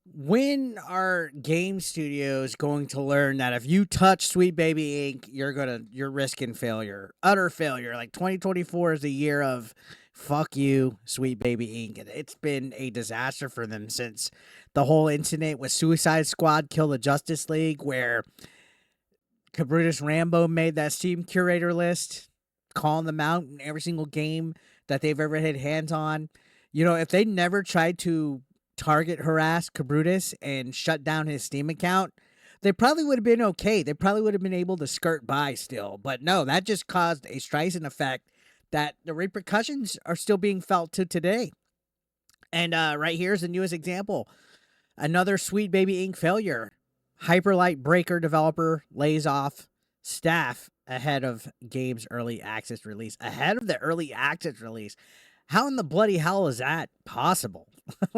When are game studios going to learn that if you touch Sweet Baby Inc., you're risking failure, utter failure? Like 2024 is the year of fuck you, Sweet Baby Inc. And it's been a disaster for them since the whole incident with Suicide Squad Kill the Justice League, where Cabrutus Rambo made that Steam curator list, calling them out in every single game that they've ever had hands on. You know, if they never tried to target harass Cabrutus and shut down his Steam account, they probably would have been okay. They probably would have been able to skirt by still. But no, that just caused a Streisand effect that the repercussions are still being felt to today. And right here's the newest example. Another Sweet Baby Inc. failure. Hyperlight Breaker developer lays off staff ahead of game's early access release. Ahead of the early access release. How in the bloody hell is that possible?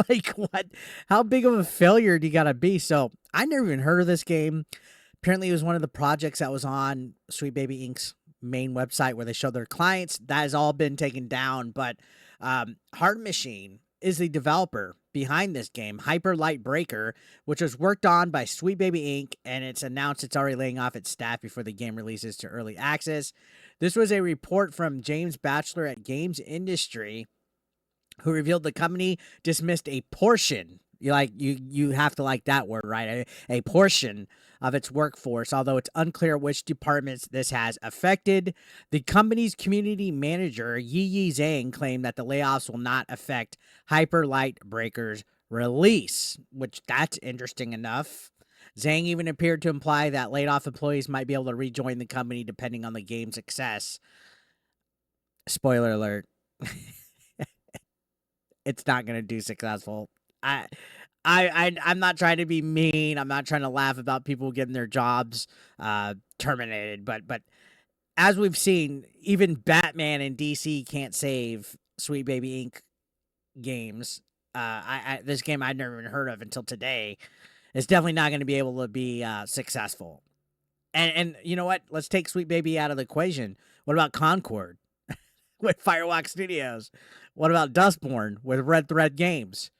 Like, what? How big of a failure do you got to be? So, I never even heard of this game. Apparently, it was one of the projects that was on Sweet Baby Inc.'s main website where they show their clients. That has all been taken down. But Heart Machine is the developer behind this game, Hyper Light Breaker, which was worked on by Sweet Baby Inc., and it's announced it's already laying off its staff before the game releases to early access. This was a report from James Batchelor at Games Industry, who revealed the company dismissed a portion. You have to like that word, right? A portion of its workforce, although it's unclear which departments this has affected. The company's community manager, Yiyi Zhang, claimed that the layoffs will not affect Hyper Light Breaker's release, which that's interesting enough. Zhang even appeared to imply that laid off employees might be able to rejoin the company depending on the game's success. Spoiler alert. It's not going to do successful. I, I'm not trying to be mean. I'm not trying to laugh about people getting their jobs terminated. But as we've seen, even Batman and DC can't save Sweet Baby Inc. games. This game I'd never even heard of until today is definitely not going to be able to be successful. And you know what? Let's take Sweet Baby out of the equation. What about Concord with Firewalk Studios? What about Dustborn with Red Thread Games?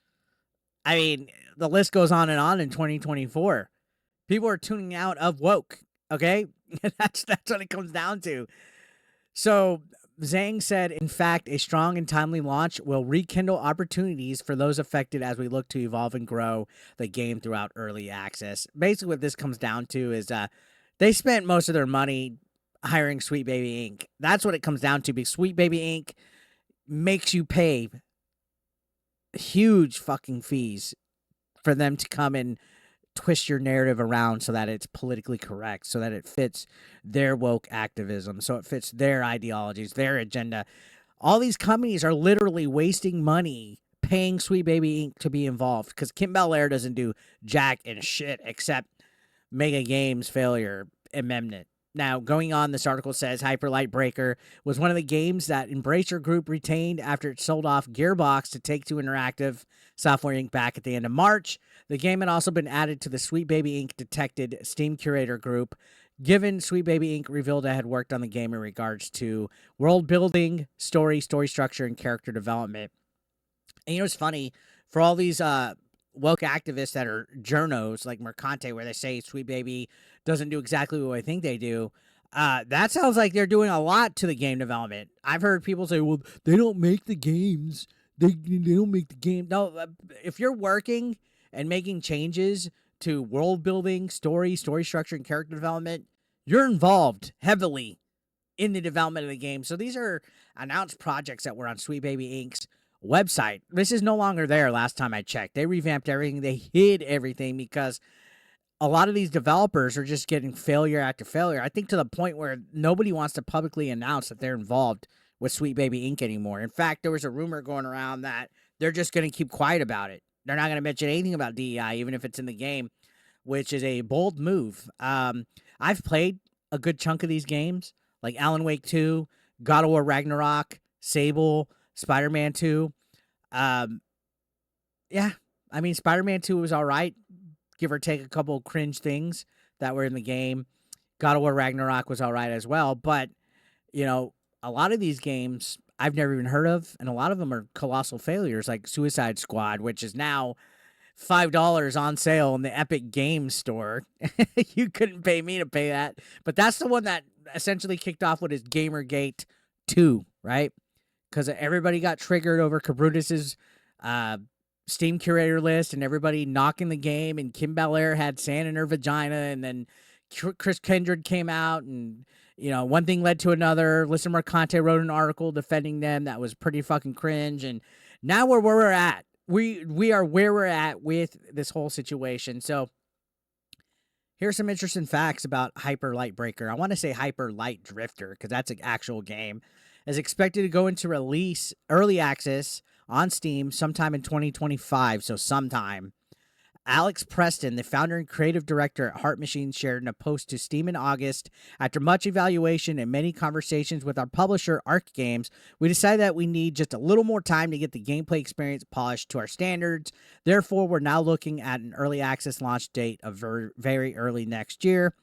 I mean, the list goes on in 2024. People are tuning out of woke. Okay, that's what it comes down to. So Zhang said, in fact, a strong and timely launch will rekindle opportunities for those affected as we look to evolve and grow the game throughout early access. Basically, what this comes down to is they spent most of their money hiring Sweet Baby Inc. That's what it comes down to, because Sweet Baby Inc. makes you pay huge fucking fees for them to come and twist your narrative around so that it's politically correct, so that it fits their woke activism, so it fits their ideologies, their agenda. All these companies are literally wasting money paying Sweet Baby Inc. to be involved, because Kim Belair doesn't do jack and shit except Mega Games failure amendment. Now, going on, this article says Hyper Light Breaker was one of the games that Embracer Group retained after it sold off Gearbox to Take-Two Interactive Software Inc. back at the end of March. The game had also been added to the Sweet Baby Inc. detected Steam Curator group, given Sweet Baby Inc. revealed it had worked on the game in regards to world building, story structure, and character development. And you know what's funny? For all these woke activists that are journos like Mercante, where they say Sweet Baby doesn't do exactly what I think they do, that sounds like they're doing a lot to the game development. I've heard people say, well, they don't make the games. They don't make the game. No, if you're working and making changes to world building, story structure, and character development, you're involved heavily in the development of the game. So these are announced projects that were on Sweet Baby Inc.'s website. This is no longer there last time I checked. They revamped everything. They hid everything because a lot of these developers are just getting failure after failure. I think to the point where nobody wants to publicly announce that they're involved with Sweet Baby Inc. anymore. In fact, there was a rumor going around that they're just going to keep quiet about it. They're not going to mention anything about DEI, even if it's in the game, which is a bold move. I've played a good chunk of these games, like Alan Wake 2, God of War Ragnarok, Sable, Spider-Man 2. Yeah, I mean, Spider-Man 2 was all right, give or take a couple of cringe things that were in the game. God of War Ragnarok was all right as well. But, you know, a lot of these games I've never even heard of, and a lot of them are colossal failures, like Suicide Squad, which is now $5 on sale in the Epic Games store. You couldn't pay me to pay that. But that's the one that essentially kicked off what is Gamergate 2, right? Because everybody got triggered over Cabrutus's Steam curator list and everybody knocking the game, and Kim Belair had sand in her vagina, and then Chris Kindred came out, and one thing led to another. Listen Mercante wrote an article defending them that was pretty fucking cringe, and now we're where we're at. We are where we're at with this whole situation. So here's some interesting facts about Hyper Light Breaker. I want to say Hyper Light Drifter because that's an actual game. Is expected to go into release early access on Steam sometime in 2025, so sometime. Alex Preston, the founder and creative director at Heart Machine, shared in a post to Steam in August. After much evaluation and many conversations with our publisher, Arc Games, we decided that we need just a little more time to get the gameplay experience polished to our standards. Therefore, we're now looking at an early access launch date of very early next year.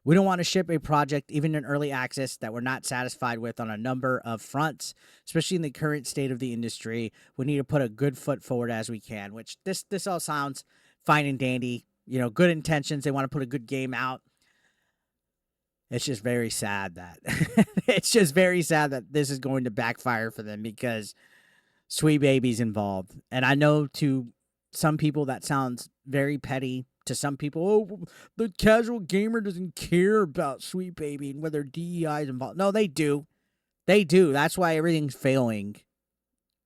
We don't want to ship a project, even in early access, that we're not satisfied with on a number of fronts, especially in the current state of the industry. We need to put a good foot forward as we can, which this all sounds fine and dandy, good intentions. They want to put a good game out. It's just very sad that this is going to backfire for them because Sweet Baby's involved. And I know to some people that sounds very petty. To some people, oh, the casual gamer doesn't care about Sweet Baby and whether DEI is involved. No, they do. They do. That's why everything's failing.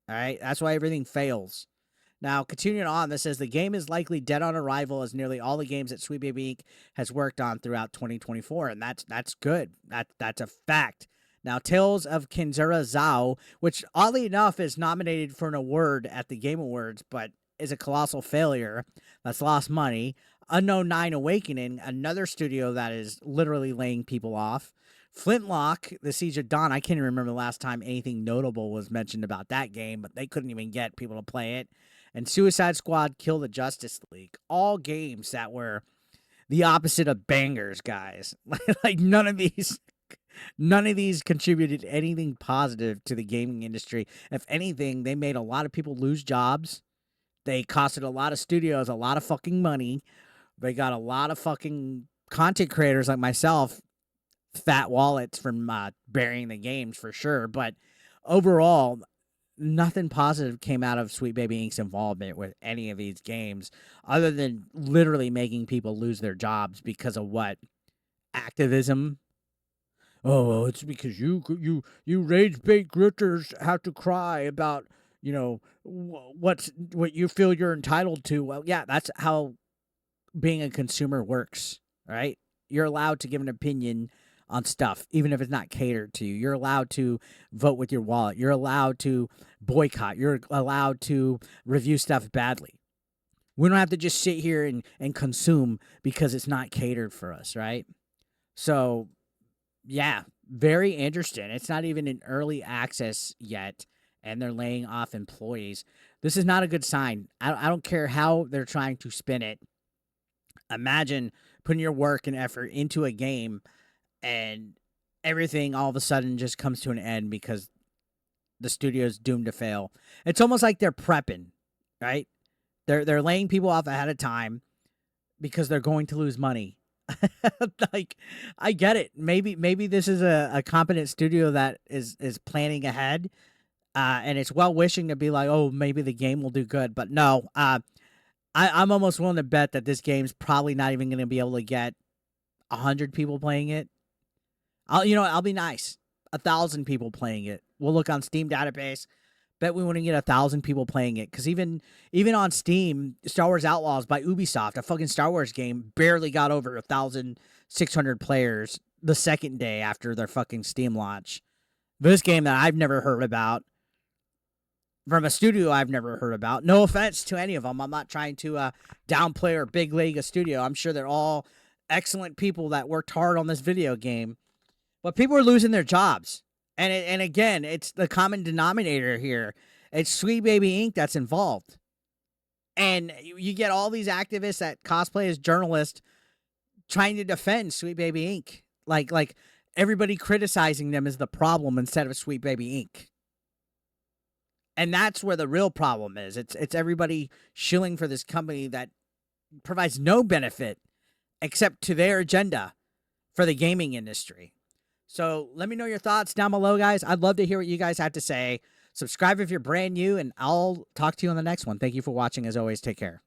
All right? That's why everything fails. Now, continuing on, this says the game is likely dead on arrival as nearly all the games that Sweet Baby Inc. has worked on throughout 2024, and that's good. That's a fact. Now, Tales of Kenzura Zao, which oddly enough is nominated for an award at the Game Awards, but is a colossal failure that's lost money. Unknown 9 Awakening, another studio that is literally laying people off. Flintlock, The Siege of Dawn, I can't even remember the last time anything notable was mentioned about that game, but they couldn't even get people to play it. And Suicide Squad, Kill the Justice League, all games that were the opposite of bangers, guys. Like none of these contributed anything positive to the gaming industry. If anything, they made a lot of people lose jobs. They costed a lot of studios a lot of fucking money. They got a lot of fucking content creators like myself fat wallets from burying the games for sure. But overall, nothing positive came out of Sweet Baby Inc.'s involvement with any of these games other than literally making people lose their jobs because of what? Activism? Oh, it's because you rage bait gritters have to cry about what you feel you're entitled to. Well, yeah, that's how being a consumer works, right? You're allowed to give an opinion on stuff, even if it's not catered to you. You're allowed to vote with your wallet. You're allowed to boycott. You're allowed to review stuff badly. We don't have to just sit here and consume because it's not catered for us, right? So, yeah, very interesting. It's not even in early access yet, and they're laying off employees. This is not a good sign. I don't care how they're trying to spin it. Imagine putting your work and effort into a game and everything all of a sudden just comes to an end because the studio's doomed to fail. It's almost like they're prepping, right? They're laying people off ahead of time because they're going to lose money. Like, I get it. Maybe this is a competent studio that is planning ahead, and it's well wishing to be like, oh, maybe the game will do good. But no, I'm almost willing to bet that this game's probably not even going to be able to get 100 people playing it. I'll be nice. 1,000 people playing it. We'll look on Steam database. Bet we wouldn't get 1,000 people playing it. Because even on Steam, Star Wars Outlaws by Ubisoft, a fucking Star Wars game, barely got over 1,600 players the second day after their fucking Steam launch. This game that I've never heard about, from a studio I've never heard about. No offense to any of them. I'm not trying to downplay or big league a studio. I'm sure they're all excellent people that worked hard on this video game. But people are losing their jobs. And again, it's the common denominator here. It's Sweet Baby Inc. that's involved. And you get all these activists that cosplay as journalists trying to defend Sweet Baby Inc. Like everybody criticizing them is the problem instead of Sweet Baby Inc. And that's where the real problem is. It's everybody shilling for this company that provides no benefit except to their agenda for the gaming industry. So let me know your thoughts down below, guys. I'd love to hear what you guys have to say. Subscribe if you're brand new, and I'll talk to you on the next one. Thank you for watching. As always, take care.